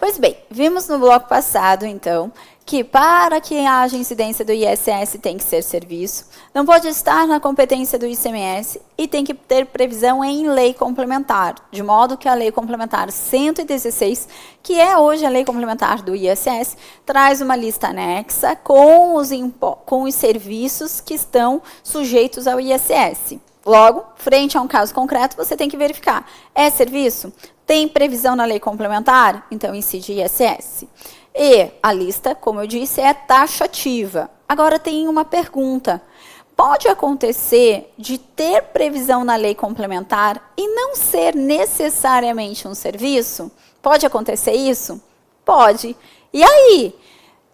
Pois bem, vimos no bloco passado, então, que para que haja incidência do ISS tem que ser serviço, não pode estar na competência do ICMS e tem que ter previsão em lei complementar, de modo que a lei complementar 116, que é hoje a lei complementar do ISS, traz uma lista anexa com os serviços que estão sujeitos ao ISS. Logo, frente a um caso concreto, você tem que verificar, é serviço? Tem previsão na lei complementar? Então, incide ISS. E a lista, como eu disse, é taxativa. Agora, tem uma pergunta. Pode acontecer de ter previsão na lei complementar e não ser necessariamente um serviço? Pode acontecer isso? Pode. E aí?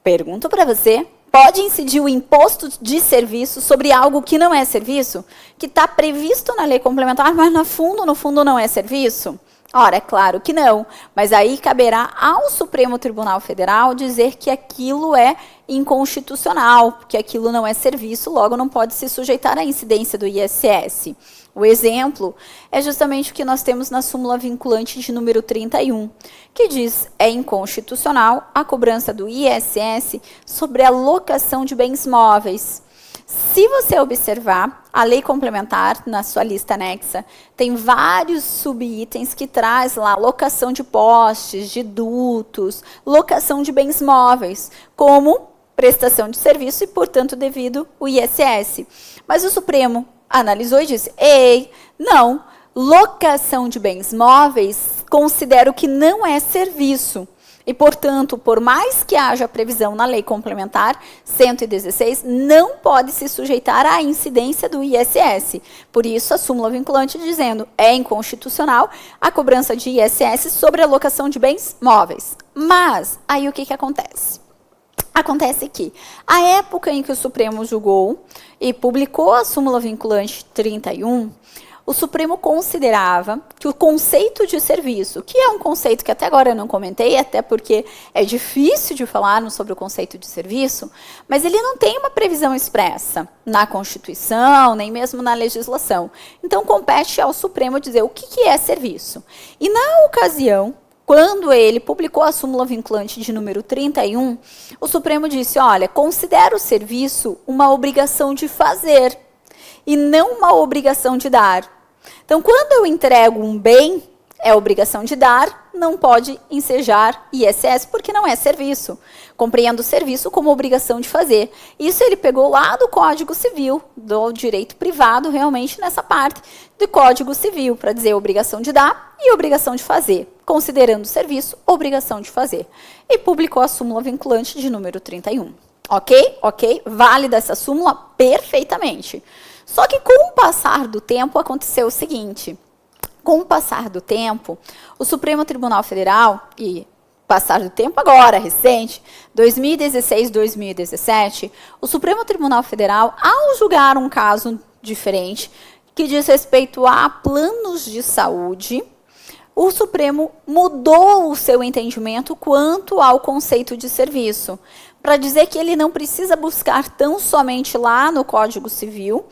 Pergunto para você. Pode incidir o imposto de serviço sobre algo que não é serviço? Que está previsto na lei complementar, mas no fundo não é serviço? Ora, é claro que não, mas aí caberá ao Supremo Tribunal Federal dizer que aquilo é inconstitucional, que aquilo não é serviço, logo não pode se sujeitar à incidência do ISS. O exemplo é justamente o que nós temos na súmula vinculante de número 31, que diz é inconstitucional a cobrança do ISS sobre a locação de bens móveis. Se você observar, a lei complementar, na sua lista anexa, tem vários subitens que traz lá locação de postes, de dutos, locação de bens móveis, como prestação de serviço e, portanto, devido o ISS. Mas o Supremo analisou e disse, ei, não, locação de bens móveis considero que não é serviço. E, portanto, por mais que haja previsão na lei complementar 116, não pode se sujeitar à incidência do ISS. Por isso, a súmula vinculante dizendo é inconstitucional a cobrança de ISS sobre a locação de bens móveis. Mas, aí o que acontece? Acontece que, a época em que o Supremo julgou e publicou a súmula vinculante 31, o Supremo considerava que o conceito de serviço, que é um conceito que até agora eu não comentei, até porque é difícil de falarmos sobre o conceito de serviço, mas ele não tem uma previsão expressa na Constituição, nem mesmo na legislação. Então, compete ao Supremo dizer o que é serviço. E, na ocasião, quando ele publicou a súmula vinculante de número 31, o Supremo disse, olha, considera o serviço uma obrigação de fazer e não uma obrigação de dar. Então, quando eu entrego um bem, é obrigação de dar, não pode ensejar ISS, porque não é serviço. Compreendo o serviço como obrigação de fazer. Isso ele pegou lá do Código Civil, do direito privado, realmente nessa parte do Código Civil, para dizer obrigação de dar e obrigação de fazer, considerando o serviço, obrigação de fazer. E publicou a súmula vinculante de número 31. Ok? Ok? Válida essa súmula perfeitamente. Só que com o passar do tempo aconteceu o seguinte, com o passar do tempo, o Supremo Tribunal Federal, e passar do tempo agora, recente, 2016, 2017, o Supremo Tribunal Federal, ao julgar um caso diferente, que diz respeito a planos de saúde, o Supremo mudou o seu entendimento quanto ao conceito de serviço, para dizer que ele não precisa buscar tão somente lá no Código Civil,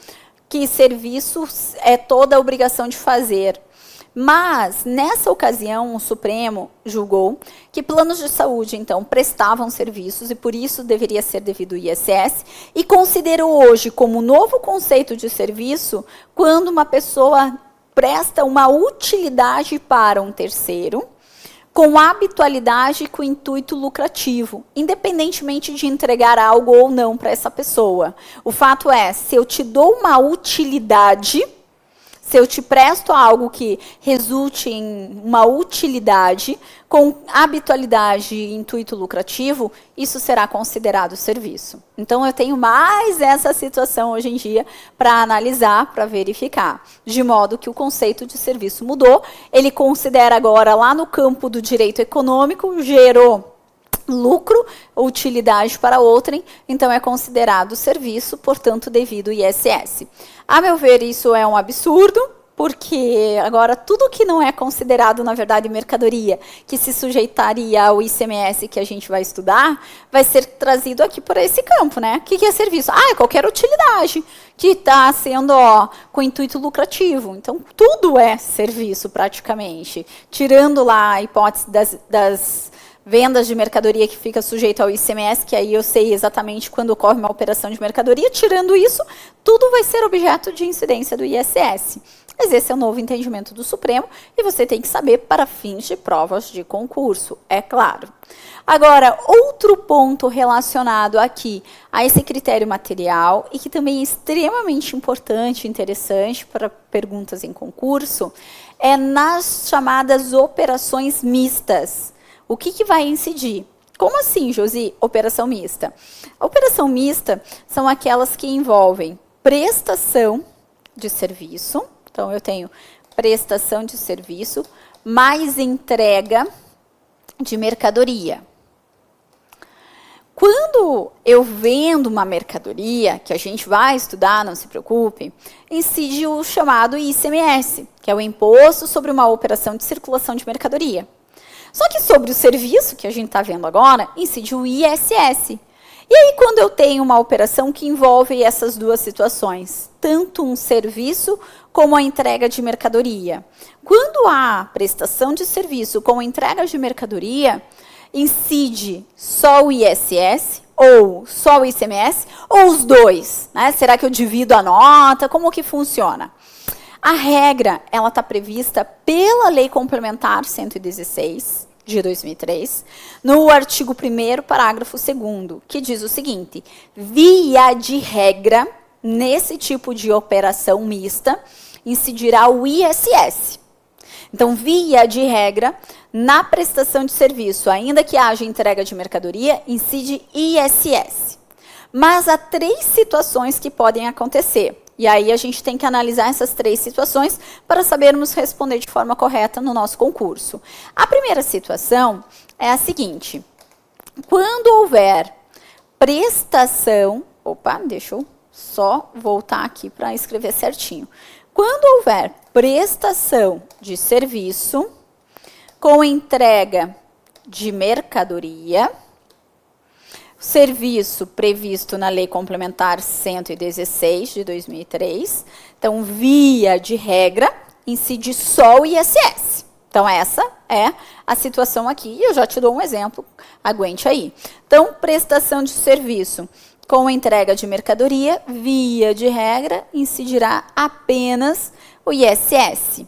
que serviço é toda a obrigação de fazer. Mas, nessa ocasião, o Supremo julgou que planos de saúde, então, prestavam serviços e, por isso, deveria ser devido ao ISS, e considerou hoje como novo conceito de serviço quando uma pessoa presta uma utilidade para um terceiro, com habitualidade e com intuito lucrativo, independentemente de entregar algo ou não para essa pessoa. O fato é, se eu te dou uma utilidade, se eu te presto algo que resulte em uma utilidade, com habitualidade e intuito lucrativo, isso será considerado serviço. Então, eu tenho mais essa situação hoje em dia para analisar, para verificar. De modo que o conceito de serviço mudou, ele considera agora lá no campo do direito econômico, gerou lucro, utilidade para outrem, então é considerado serviço, portanto, devido ao ISS. A meu ver, isso é um absurdo, porque agora tudo que não é considerado, na verdade, mercadoria, que se sujeitaria ao ICMS que a gente vai estudar, vai ser trazido aqui por esse campo, né? O que é serviço? Ah, é qualquer utilidade que está sendo com intuito lucrativo. Então, tudo é serviço, praticamente. Tirando lá a hipótese das vendas de mercadoria que fica sujeito ao ICMS, que aí eu sei exatamente quando ocorre uma operação de mercadoria. Tirando isso, tudo vai ser objeto de incidência do ISS. Mas esse é o novo entendimento do Supremo e você tem que saber para fins de provas de concurso, é claro. Agora, outro ponto relacionado aqui a esse critério material e que também é extremamente importante e interessante para perguntas em concurso é nas chamadas operações mistas. O que vai incidir? Como assim, Josi, operação mista? A operação mista são aquelas que envolvem prestação de serviço. Então, eu tenho prestação de serviço mais entrega de mercadoria. Quando eu vendo uma mercadoria, que a gente vai estudar, não se preocupe, incide o chamado ICMS, que é o Imposto sobre uma Operação de Circulação de Mercadoria. Só que sobre o serviço, que a gente está vendo agora, incide o ISS. E aí, quando eu tenho uma operação que envolve essas duas situações, tanto um serviço como a entrega de mercadoria. Quando há prestação de serviço com entrega de mercadoria, incide só o ISS, ou só o ICMS, ou os dois, né? Será que eu divido a nota? Como que funciona? A regra, ela está prevista pela Lei Complementar 116, de 2003, no artigo 1º, parágrafo 2º, que diz o seguinte: via de regra, nesse tipo de operação mista, incidirá o ISS. Então, via de regra, na prestação de serviço, ainda que haja entrega de mercadoria, incide ISS. Mas há 3 situações que podem acontecer. E aí a gente tem que analisar essas 3 situações para sabermos responder de forma correta no nosso concurso. A primeira situação é a seguinte: quando houver prestação... Opa, deixa eu só voltar aqui para escrever certinho. Quando houver prestação de serviço com entrega de mercadoria, serviço previsto na Lei Complementar 116, de 2003. Então, via de regra, incide só o ISS. Então, essa é a situação aqui. E eu já te dou um exemplo, aguente aí. Então, prestação de serviço com entrega de mercadoria, via de regra, incidirá apenas o ISS.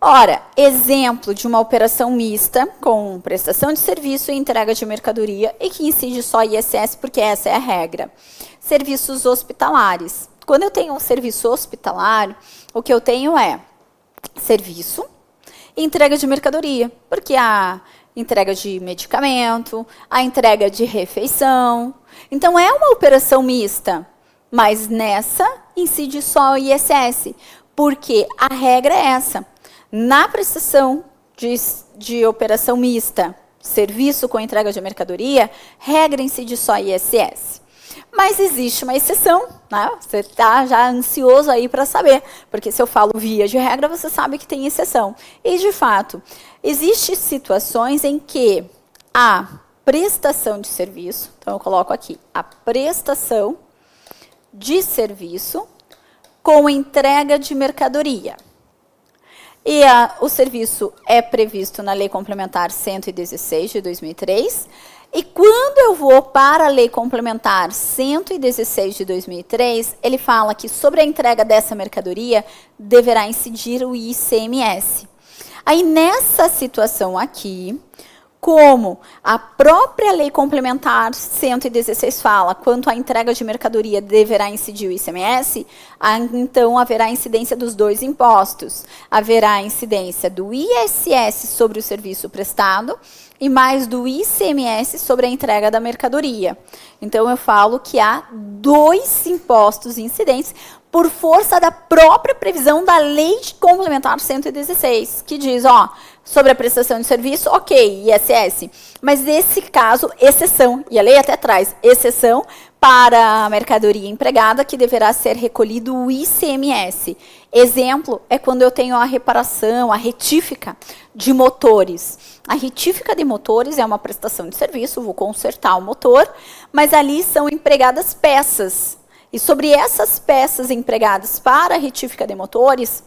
Ora, exemplo de uma operação mista com prestação de serviço e entrega de mercadoria e que incide só ISS, porque essa é a regra. Serviços hospitalares. Quando eu tenho um serviço hospitalar, o que eu tenho é serviço e entrega de mercadoria, porque a entrega de medicamento, a entrega de refeição. Então, é uma operação mista, mas nessa incide só o ISS, porque a regra é essa. Na prestação de operação mista, serviço com entrega de mercadoria, regra incide só ISS. Mas existe uma exceção, né? Você está já ansioso aí para saber, porque se eu falo via de regra, você sabe que tem exceção. E, de fato, existem situações em que a prestação de serviço, então eu coloco aqui, a prestação de serviço com entrega de mercadoria. E o serviço é previsto na Lei Complementar 116, de 2003. E quando eu vou para a Lei Complementar 116, de 2003, ele fala que sobre a entrega dessa mercadoria deverá incidir o ICMS. Aí, nessa situação aqui, como a própria Lei Complementar 116 fala, quanto à entrega de mercadoria deverá incidir o ICMS, então haverá incidência dos 2 impostos. Haverá incidência do ISS sobre o serviço prestado e mais do ICMS sobre a entrega da mercadoria. Então, eu falo que há 2 impostos incidentes por força da própria previsão da Lei Complementar 116, que diz, ó, sobre a prestação de serviço, ok, ISS. Mas nesse caso, exceção, e a lei até traz exceção para a mercadoria empregada, que deverá ser recolhido o ICMS. Exemplo é quando eu tenho a reparação, a retífica de motores. A retífica de motores é uma prestação de serviço, vou consertar o motor, mas ali são empregadas peças. E sobre essas peças empregadas para a retífica de motores,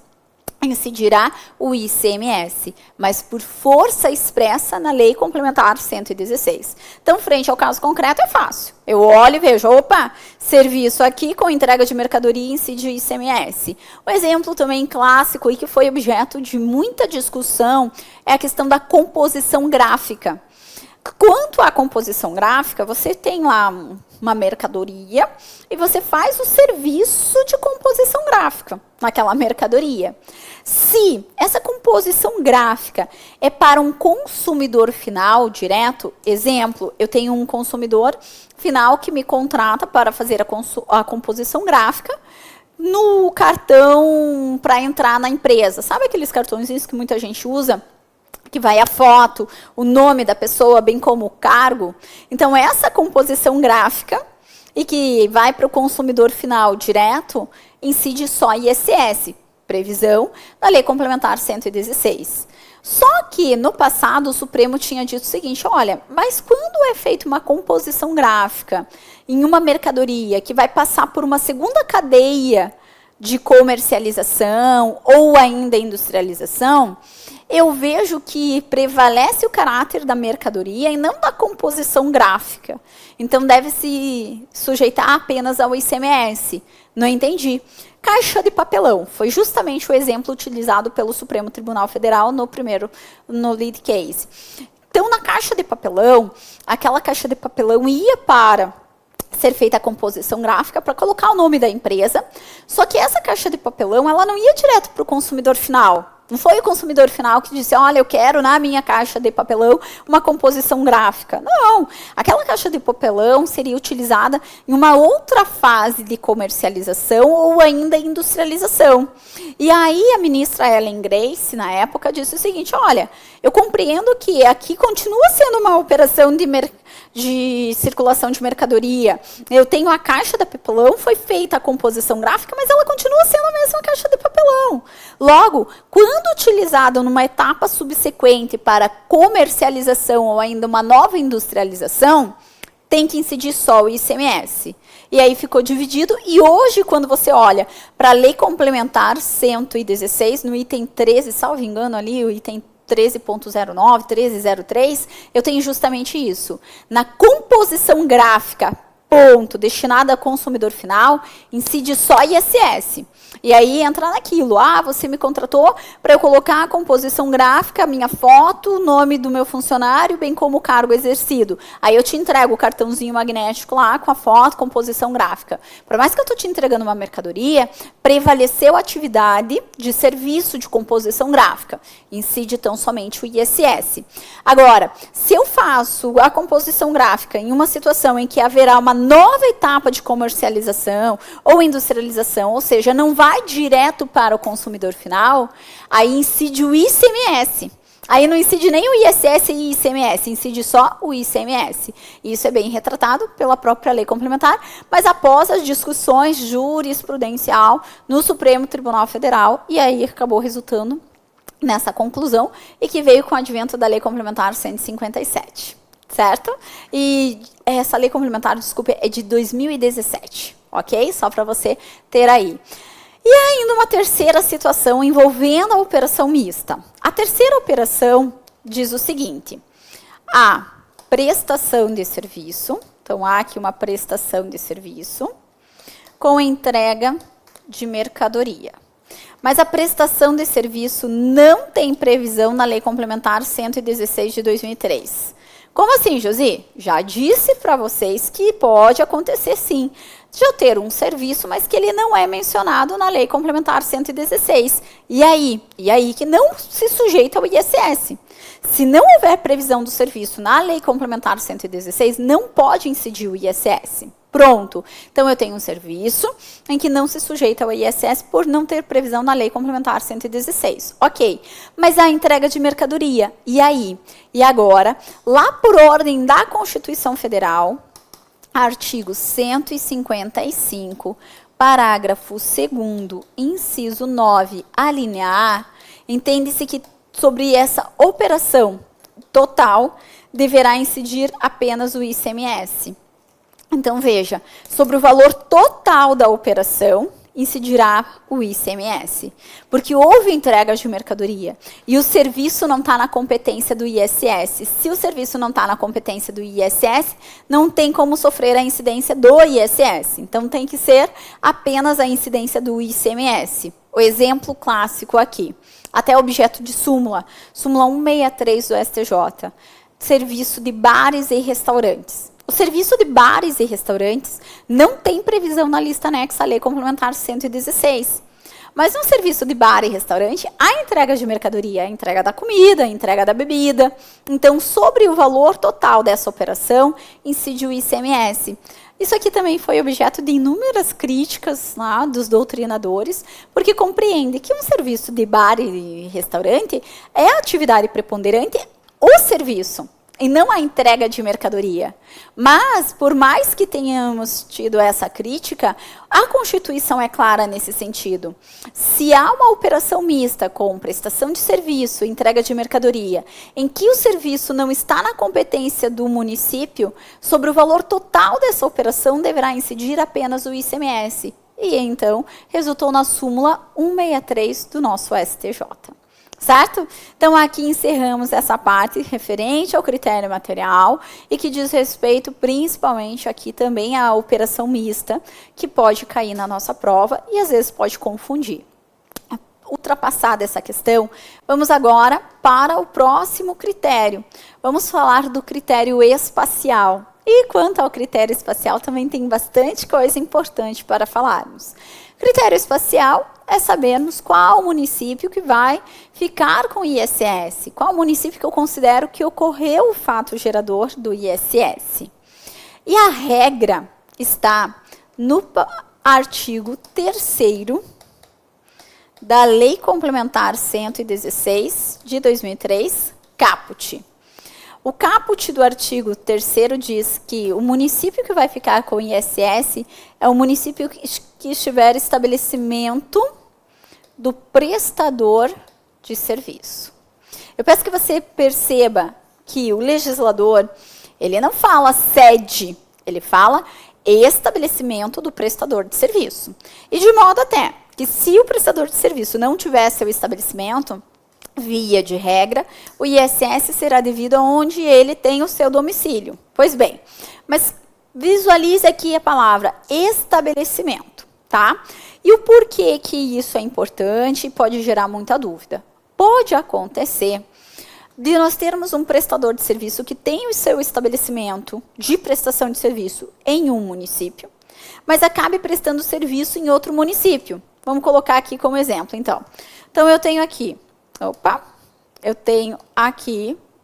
incidirá o ICMS, mas por força expressa na Lei Complementar 116. Então, frente ao caso concreto, é fácil. Eu olho e vejo, opa, serviço aqui com entrega de mercadoria incide o ICMS. O exemplo também clássico e que foi objeto de muita discussão é a questão da composição gráfica. Quanto à composição gráfica, você tem lá uma mercadoria e você faz o serviço de composição gráfica naquela mercadoria. Se essa composição gráfica é para um consumidor final direto, exemplo, eu tenho um consumidor final que me contrata para fazer a composição gráfica no cartão para entrar na empresa. Sabe aqueles cartõezinhos que muita gente usa? Que vai a foto, o nome da pessoa, bem como o cargo. Então, essa composição gráfica, e que vai para o consumidor final direto, incide só ISS, previsão da Lei Complementar 116. Só que, no passado, o Supremo tinha dito o seguinte, olha, mas quando é feita uma composição gráfica em uma mercadoria que vai passar por uma segunda cadeia de comercialização ou ainda industrialização, eu vejo que prevalece o caráter da mercadoria e não da composição gráfica. Então, deve se sujeitar apenas ao ICMS. Não entendi. Caixa de papelão. Foi justamente o exemplo utilizado pelo Supremo Tribunal Federal no lead case. Então, na caixa de papelão, aquela caixa de papelão ia para ser feita a composição gráfica para colocar o nome da empresa, só que essa caixa de papelão ela não ia direto para o consumidor final. Não foi o consumidor final que disse, olha, eu quero na minha caixa de papelão uma composição gráfica. Não, aquela caixa de papelão seria utilizada em uma outra fase de comercialização ou ainda industrialização. E aí a ministra Ellen Grace, na época, disse o seguinte, olha, eu compreendo que aqui continua sendo uma operação de circulação de mercadoria. Eu tenho a caixa de papelão, foi feita a composição gráfica, mas ela continua sendo a mesma caixa de papelão. Logo, quando utilizado numa etapa subsequente para comercialização ou ainda uma nova industrialização, tem que incidir só o ICMS. E aí ficou dividido, e hoje, quando você olha para a Lei Complementar 116, no item 13, salvo engano ali, o item 13.09, 1303, eu tenho justamente isso. Na composição gráfica, ponto, destinada ao consumidor final, incide só ISS. E aí entra naquilo, você me contratou para eu colocar a composição gráfica, minha foto, o nome do meu funcionário, bem como o cargo exercido. Aí eu te entrego o cartãozinho magnético lá com a foto, composição gráfica. Por mais que eu estou te entregando uma mercadoria, prevaleceu a atividade de serviço de composição gráfica. Incide tão somente o ISS. Agora, se eu faço a composição gráfica em uma situação em que haverá uma nova etapa de comercialização ou industrialização, ou seja, não vai direto para o consumidor final, aí incide o ICMS. Aí não incide nem o ISS e o ICMS, incide só o ICMS. Isso é bem retratado pela própria lei complementar, mas após as discussões jurisprudencial no Supremo Tribunal Federal, e aí acabou resultando nessa conclusão, e que veio com o advento da Lei Complementar 157. Certo? E essa lei complementar, desculpe, é de 2017, ok? Só para você ter aí. E ainda uma terceira situação envolvendo a operação mista. A terceira operação diz o seguinte, a prestação de serviço, então há aqui uma prestação de serviço com entrega de mercadoria. Mas a prestação de serviço não tem previsão na Lei Complementar 116 de 2003. Como assim, Josi? Já disse para vocês que pode acontecer sim, de eu ter um serviço, mas que ele não é mencionado na Lei Complementar 116. E aí que não se sujeita ao ISS. Se não houver previsão do serviço na Lei Complementar 116, não pode incidir o ISS. Pronto. Então, eu tenho um serviço em que não se sujeita ao ISS por não ter previsão na Lei Complementar 116. Ok. Mas a entrega de mercadoria, e aí? E agora, lá por ordem da Constituição Federal, artigo 155, parágrafo 2º, inciso 9, a linha A, entende-se que sobre essa operação total deverá incidir apenas o ICMS. Então, veja, sobre o valor total da operação, incidirá o ICMS, porque houve entrega de mercadoria e o serviço não está na competência do ISS. Se o serviço não está na competência do ISS, não tem como sofrer a incidência do ISS. Então, tem que ser apenas a incidência do ICMS. O exemplo clássico aqui, até objeto de súmula, súmula 163 do STJ, serviço de bares e restaurantes. O serviço de bares e restaurantes não tem previsão na lista anexa à Lei Complementar 116. Mas no serviço de bar e restaurante, há entrega de mercadoria, a entrega da comida, a entrega da bebida. Então, sobre o valor total dessa operação, incide o ICMS. Isso aqui também foi objeto de inúmeras críticas lá dos doutrinadores, porque compreende que um serviço de bar e restaurante é a atividade preponderante, o serviço, e não a entrega de mercadoria. Mas, por mais que tenhamos tido essa crítica, a Constituição é clara nesse sentido. Se há uma operação mista com prestação de serviço e entrega de mercadoria, em que o serviço não está na competência do município, sobre o valor total dessa operação deverá incidir apenas o ICMS. E, então, resultou na súmula 163 do nosso STJ. Certo? Então, aqui encerramos essa parte referente ao critério material e que diz respeito principalmente aqui também à operação mista, que pode cair na nossa prova e às vezes pode confundir. Ultrapassada essa questão, vamos agora para o próximo critério. Vamos falar do critério espacial. E quanto ao critério espacial, também tem bastante coisa importante para falarmos. Critério espacial é sabermos qual município que vai ficar com o ISS, qual município que eu considero que ocorreu o fato gerador do ISS. E a regra está no artigo 3º da Lei Complementar 116 de 2003, caput. O caput do artigo 3º diz que o município que vai ficar com o ISS é o município que estiver estabelecimento do prestador de serviço. Eu peço que você perceba que o legislador, ele não fala sede, ele fala estabelecimento do prestador de serviço. E de modo até que se o prestador de serviço não tiver seu estabelecimento, via de regra, o ISS será devido aonde ele tem o seu domicílio. Pois bem, mas visualize aqui a palavra estabelecimento, tá? E o porquê que isso é importante pode gerar muita dúvida. Pode acontecer de nós termos um prestador de serviço que tem o seu estabelecimento de prestação de serviço em um município, mas acabe prestando serviço em outro município. Vamos colocar aqui como exemplo, então. Então, eu tenho aqui,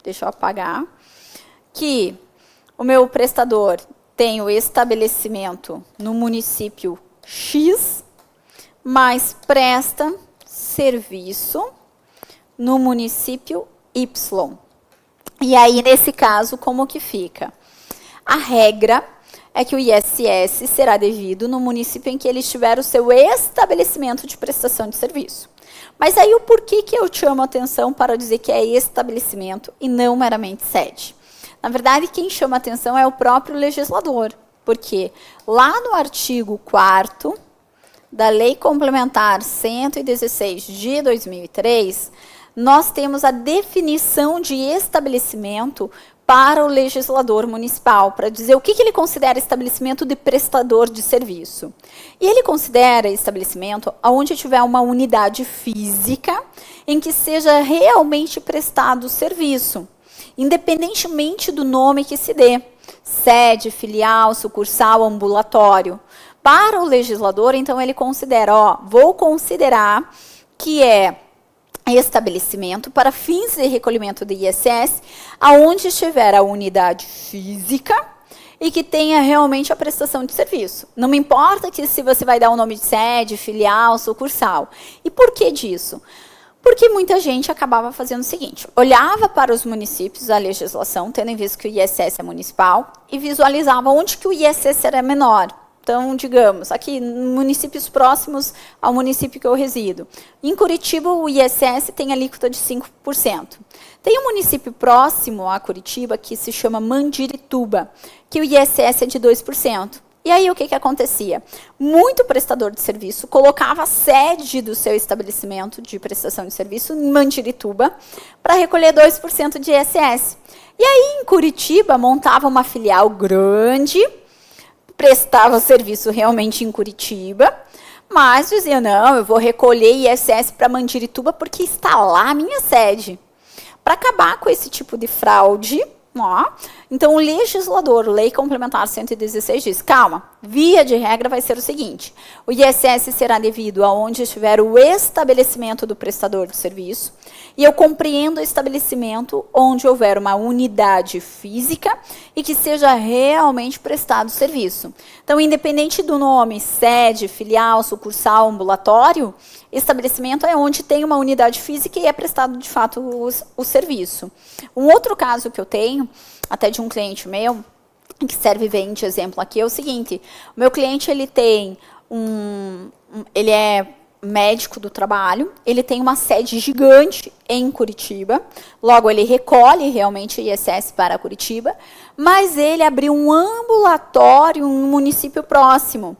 deixa eu apagar, que o meu prestador tem o estabelecimento no município X, mas presta serviço no município Y. E aí, nesse caso, como que fica? A regra é que o ISS será devido no município em que ele estiver o seu estabelecimento de prestação de serviço. Mas aí o porquê que eu chamo a atenção para dizer que é estabelecimento e não meramente sede? Na verdade, quem chama a atenção é o próprio legislador, porque lá no artigo 4º da Lei Complementar 116 de 2003, nós temos a definição de estabelecimento para o legislador municipal, para dizer o que ele considera estabelecimento de prestador de serviço. E ele considera estabelecimento onde tiver uma unidade física em que seja realmente prestado o serviço, independentemente do nome que se dê, sede, filial, sucursal, ambulatório. Para o legislador, então, ele considera, vou considerar que é estabelecimento para fins de recolhimento de ISS, aonde estiver a unidade física e que tenha realmente a prestação de serviço. Não me importa que se você vai dar o nome de sede, filial, sucursal. E por que disso? Porque muita gente acabava fazendo o seguinte, olhava para os municípios, a legislação, tendo em vista que o ISS é municipal, e visualizava onde que o ISS era menor. Então, digamos, aqui, municípios próximos ao município que eu resido. Em Curitiba, o ISS tem alíquota de 5%. Tem um município próximo a Curitiba que se chama Mandirituba, que o ISS é de 2%. E aí, o que acontecia? Muito prestador de serviço colocava a sede do seu estabelecimento de prestação de serviço em Mandirituba para recolher 2% de ISS. E aí, em Curitiba, montava uma filial grande, prestava serviço realmente em Curitiba, mas dizia, não, eu vou recolher ISS para Mandirituba porque está lá a minha sede. Para acabar com esse tipo de fraude, então o legislador, Lei Complementar 116, diz, calma, via de regra vai ser o seguinte, o ISS será devido aonde estiver o estabelecimento do prestador de serviço, e eu compreendo o estabelecimento onde houver uma unidade física e que seja realmente prestado serviço. Então, independente do nome, sede, filial, sucursal, ambulatório, estabelecimento é onde tem uma unidade física e é prestado, de fato, o serviço. Um outro caso que eu tenho, até de um cliente meu, que serve bem de exemplo aqui, é o seguinte, o meu cliente, ele tem ele é médico do trabalho, ele tem uma sede gigante em Curitiba, logo ele recolhe realmente ISS para Curitiba, mas ele abriu um ambulatório em um município próximo,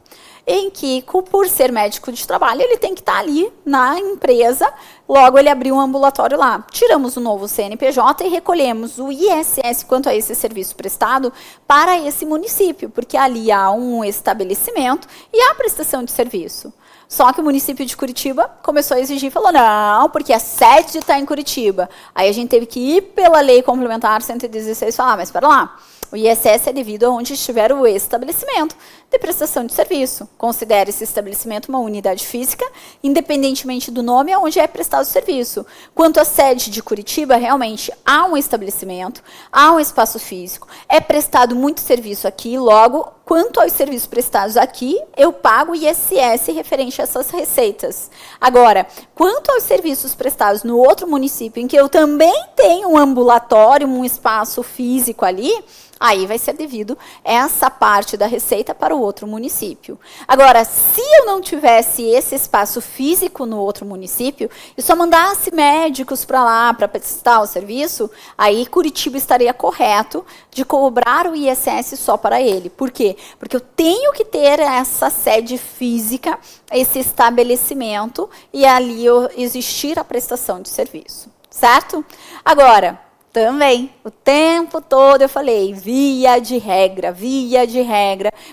em que, por ser médico de trabalho, ele tem que estar ali na empresa, logo ele abriu um ambulatório lá. Tiramos o novo CNPJ e recolhemos o ISS quanto a esse serviço prestado para esse município, porque ali há um estabelecimento e há prestação de serviço. Só que o município de Curitiba começou a exigir e falou, não, porque a sede está em Curitiba. Aí a gente teve que ir pela Lei Complementar 116 e falar, mas espera lá, o ISS é devido a onde estiver o estabelecimento de prestação de serviço. Considere esse estabelecimento uma unidade física, independentemente do nome aonde é prestado o serviço. Quanto à sede de Curitiba, realmente há um estabelecimento, há um espaço físico, é prestado muito serviço aqui, logo, quanto aos serviços prestados aqui, eu pago ISS referente a essas receitas. Agora, quanto aos serviços prestados no outro município, em que eu também tenho um ambulatório, um espaço físico ali, aí vai ser devido essa parte da receita para o outro município. Agora, se eu não tivesse esse espaço físico no outro município, e só mandasse médicos para lá para prestar o serviço, aí Curitiba estaria correto de cobrar o ISS só para ele. Por quê? Porque eu tenho que ter essa sede física, esse estabelecimento, e ali existir a prestação de serviço. Certo? Agora, também, o tempo todo eu falei, via de regra,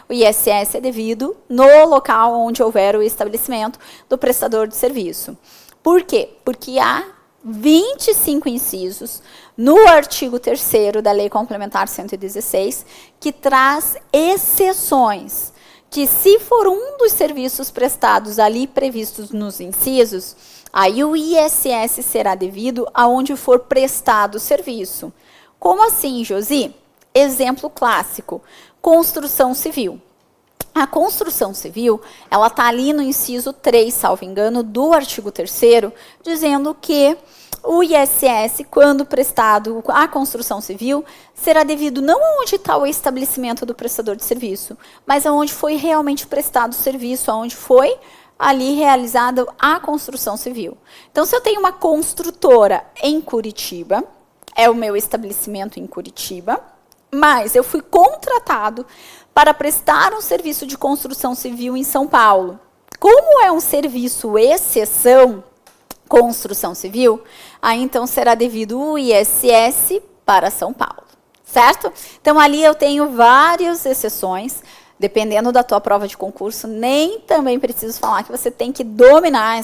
o ISS é devido no local onde houver o estabelecimento do prestador de serviço. Por quê? Porque há 25 incisos no artigo 3º da Lei Complementar 116, que traz exceções, que se for um dos serviços prestados ali previstos nos incisos, aí o ISS será devido aonde for prestado o serviço. Como assim, Josi? Exemplo clássico, construção civil. A construção civil, ela está ali no inciso 3, salvo engano, do artigo 3º, dizendo que o ISS, quando prestado à construção civil, será devido não aonde está o estabelecimento do prestador de serviço, mas aonde foi realmente prestado o serviço, aonde foi ali realizada a construção civil. Então, se eu tenho uma construtora em Curitiba, é o meu estabelecimento em Curitiba, mas eu fui contratado para prestar um serviço de construção civil em São Paulo. Como é um serviço exceção, construção civil, aí então será devido o ISS para São Paulo, certo? Então, ali eu tenho várias exceções. Dependendo da tua prova de concurso, nem também preciso falar que você tem que dominar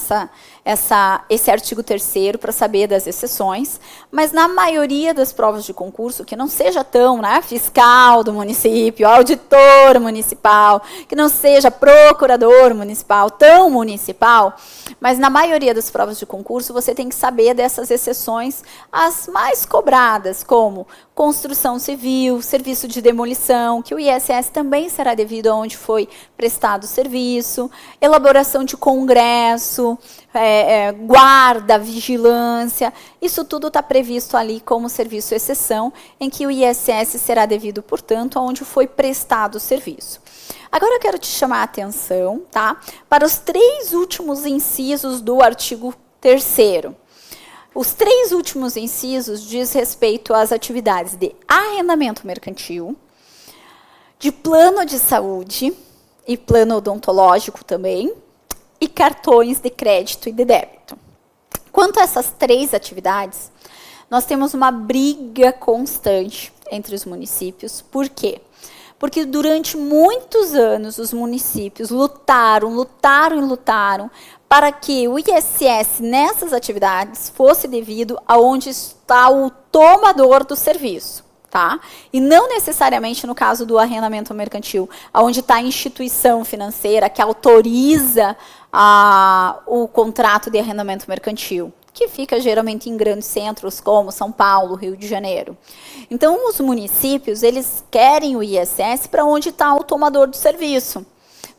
esse artigo 3º para saber das exceções, mas na maioria das provas de concurso, que não seja tão fiscal do município, auditor municipal, que não seja procurador municipal, tão municipal, mas na maioria das provas de concurso você tem que saber dessas exceções, as mais cobradas, como construção civil, serviço de demolição, que o ISS também será devido aonde foi prestado o serviço, elaboração de congresso, guarda, vigilância, isso tudo está previsto ali como serviço exceção, em que o ISS será devido, portanto, aonde foi prestado o serviço. Agora eu quero te chamar a atenção, tá, para os 3 últimos incisos do artigo 3º. Os 3 últimos incisos diz respeito às atividades de arrendamento mercantil, de plano de saúde e plano odontológico também, e cartões de crédito e de débito. Quanto a essas 3 atividades, nós temos uma briga constante entre os municípios. Por quê? Porque durante muitos anos os municípios lutaram para que o ISS nessas atividades fosse devido aonde está o tomador do serviço, tá? E não necessariamente no caso do arrendamento mercantil, aonde está a instituição financeira que autoriza o contrato de arrendamento mercantil, que fica geralmente em grandes centros como São Paulo, Rio de Janeiro. Então, os municípios, eles querem o ISS para onde está o tomador do serviço.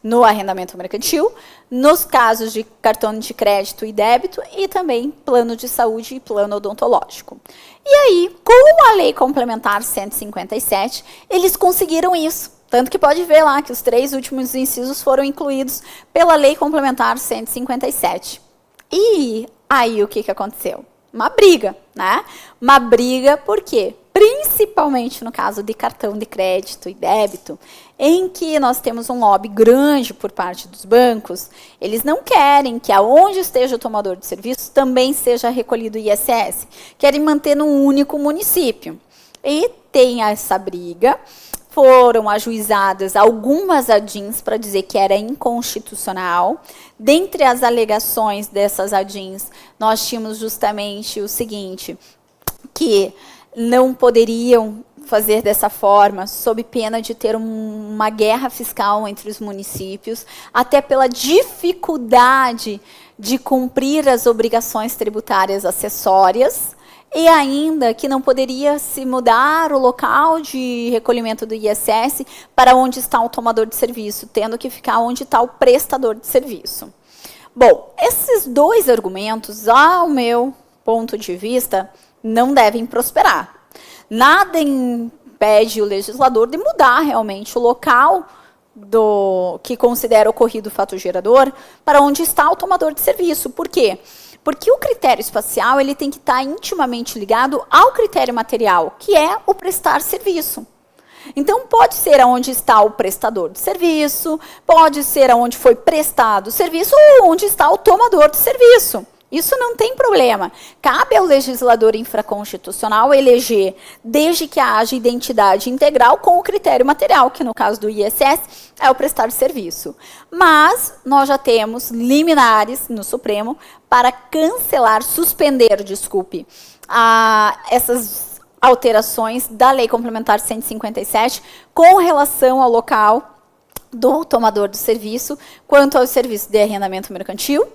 No arrendamento mercantil, nos casos de cartão de crédito e débito e também plano de saúde e plano odontológico. E aí, com a Lei Complementar 157, eles conseguiram isso. Tanto que pode ver lá que os 3 últimos incisos foram incluídos pela Lei Complementar 157. E aí o que aconteceu? Uma briga, né? Uma briga por quê? Principalmente no caso de cartão de crédito e débito, em que nós temos um lobby grande por parte dos bancos, eles não querem que aonde esteja o tomador de serviço também seja recolhido o ISS, querem manter num único município. E tem essa briga. Foram ajuizadas algumas ADINs para dizer que era inconstitucional. Dentre as alegações dessas ADINs, nós tínhamos justamente o seguinte, que não poderiam fazer dessa forma, sob pena de ter uma guerra fiscal entre os municípios, até pela dificuldade de cumprir as obrigações tributárias acessórias, e ainda que não poderia se mudar o local de recolhimento do ISS para onde está o tomador de serviço, tendo que ficar onde está o prestador de serviço. Bom, esses 2 argumentos, ao meu ponto de vista, não devem prosperar. Nada impede o legislador de mudar realmente o local que considera ocorrido o fato gerador para onde está o tomador de serviço. Por quê? Porque o critério espacial ele tem que estar intimamente ligado ao critério material, que é o prestar serviço. Então, pode ser onde está o prestador de serviço, pode ser onde foi prestado o serviço ou onde está o tomador de serviço. Isso não tem problema. Cabe ao legislador infraconstitucional eleger, desde que haja identidade integral com o critério material, que no caso do ISS é o prestar serviço. Mas nós já temos liminares no Supremo para cancelar, suspender, essas alterações da Lei Complementar 157 com relação ao local do tomador do serviço, quanto ao serviço de arrendamento mercantil,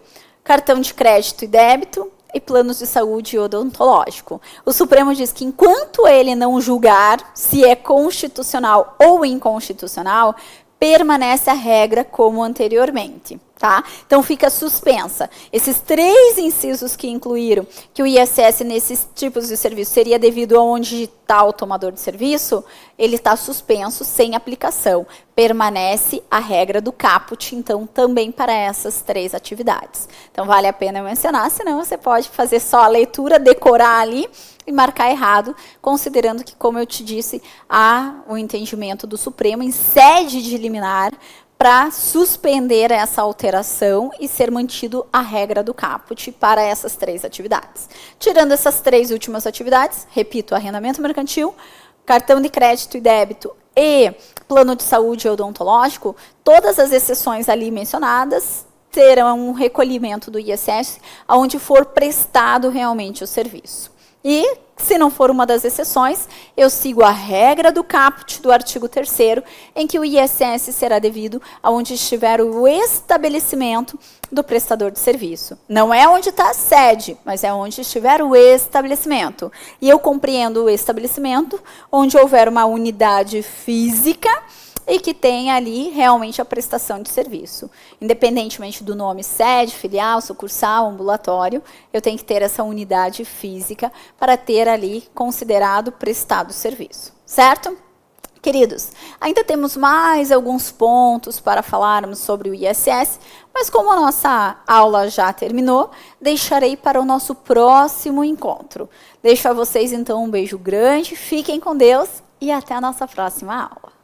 cartão de crédito e débito e planos de saúde odontológico. O Supremo diz que enquanto ele não julgar se é constitucional ou inconstitucional, permanece a regra como anteriormente. Tá? Então, fica suspensa. Esses 3 incisos que incluíram que o ISS nesses tipos de serviço seria devido a onde está o tomador de serviço, ele está suspenso, sem aplicação. Permanece a regra do caput, então, também para essas 3 atividades. Então, vale a pena mencionar, senão você pode fazer só a leitura, decorar ali e marcar errado, considerando que, como eu te disse, há o entendimento do Supremo em sede de liminar para suspender essa alteração e ser mantido a regra do caput para essas 3 atividades. Tirando essas 3 últimas atividades, repito, arrendamento mercantil, cartão de crédito e débito e plano de saúde odontológico, todas as exceções ali mencionadas terão um recolhimento do ISS onde for prestado realmente o serviço. E, se não for uma das exceções, eu sigo a regra do caput do artigo 3º, em que o ISS será devido aonde estiver o estabelecimento do prestador de serviço. Não é onde está a sede, mas é onde estiver o estabelecimento. E eu compreendo o estabelecimento onde houver uma unidade física e que tenha ali realmente a prestação de serviço. Independentemente do nome sede, filial, sucursal, ambulatório, eu tenho que ter essa unidade física para ter ali considerado prestado serviço. Certo? Queridos, ainda temos mais alguns pontos para falarmos sobre o ISS, mas como a nossa aula já terminou, deixarei para o nosso próximo encontro. Deixo a vocês, então, um beijo grande, fiquem com Deus e até a nossa próxima aula.